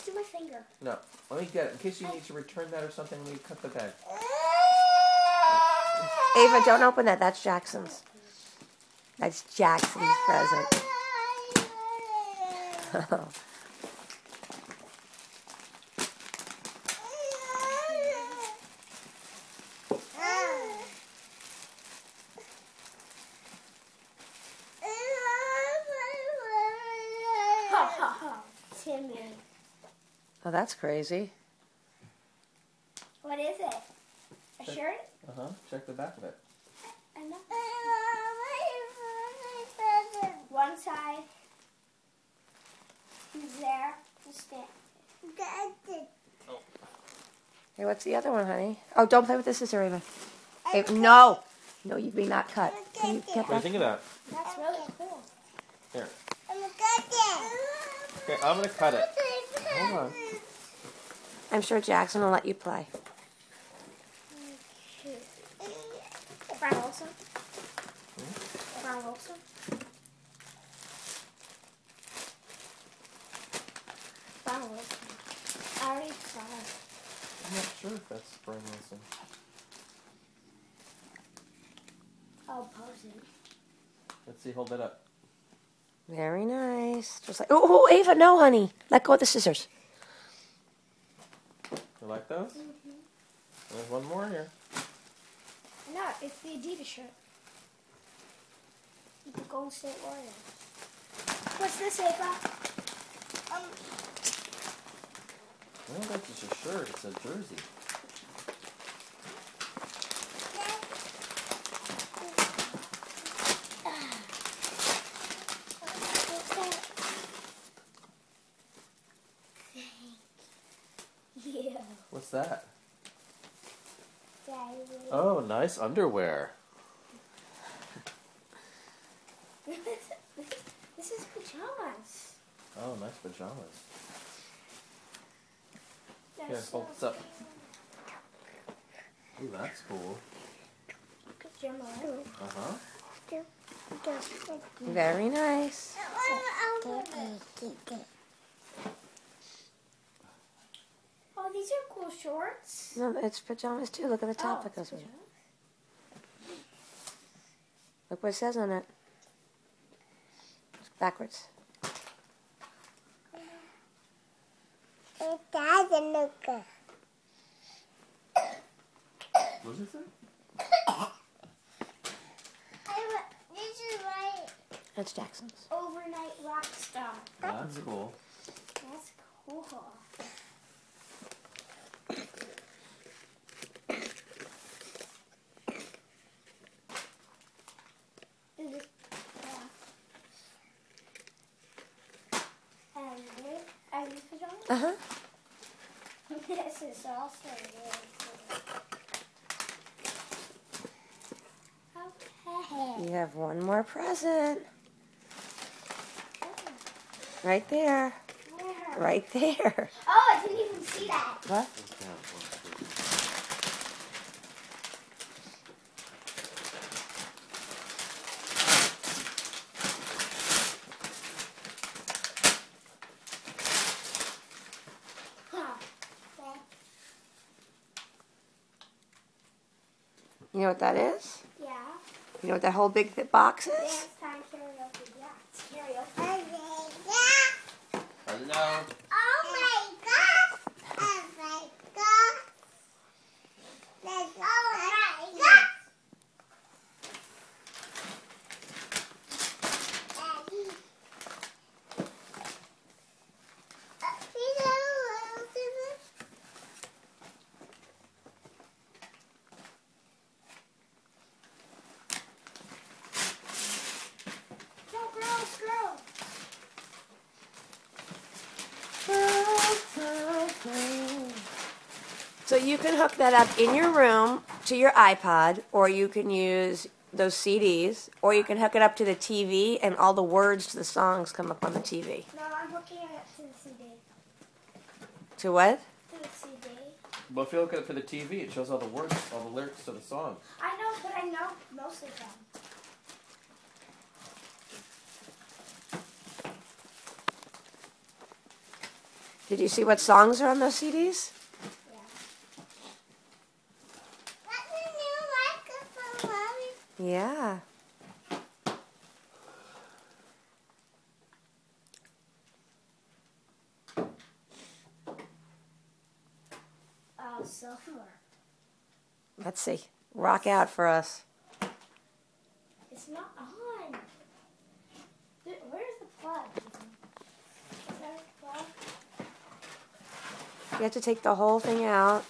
Just do my finger. No. Let me get it. In case you need to return that or something, let me cut the bag. Ava, don't open that. That's Jackson's. That's Jackson's present. Timmy. Oh, that's crazy. What is it? A shirt? Uh-huh. Check the back of it. I know. One side. He's there. Just stand. Oh. Hey, what's the other one, honey? Oh, don't play with the scissor, Ava. Ava, no! No, you may not cut. Can you get What do you that? think of that? That's really cool. Here. Okay, I'm going to cut it. Hold on. I'm sure Jackson will let you play. Brian Wilson. Brian Wilson. Brian Wilson. I already saw it. I'm not sure if that's Brian Wilson. Oh, pose it. Let's see, hold it up. Very nice. Just like, oh, Ava, no, honey. Let go of the scissors. You like those? Mm-hmm. There's one more here. No, it's the Adidas shirt. The Golden State Warriors. What's this, Ava? I don't think it's a shirt, it's a jersey. Yeah. What's that? Daddy. Oh, nice underwear. This is pajamas. Oh, nice pajamas. They're Here, so hold this up. cute. Ooh, that's cool. Pajama. Uh-huh. Very nice. Oh, these are cool shorts. No, it's pajamas, too. Look at the top that goes with it. pajamas. Look what it says on it. It's backwards. What does it say? This is right. That's Jackson's. Overnight rock star. That's cool. That's cool. And these pajamas? Uh-huh. This is also really cool. Okay. You have one more present. Right there. Where? Right there. Oh, I didn't even see that. What? Huh. You know what that is? Yeah. You know what that whole big box is? Dance time karaoke. Yeah. It's karaoke. Hello. Oh my gosh! Oh my gosh! Let's go! Oh my gosh! Go, girls, girls! So you can hook that up in your room to your iPod, or you can use those CDs, or you can hook it up to the TV, and all the words to the songs come up on the TV. No, I'm hooking it up to the CD. To what? To the CD. Well, if you look at it for the TV, it shows all the words, all the lyrics to the song. I know, but I know most of them. Did you see what songs are on those CDs? Yeah. That's a new microphone, Mommy. Yeah. Oh, silver. Let's see. Rock out for us. It's not on. Where's the plug? Is there a plug? You have to take the whole thing out.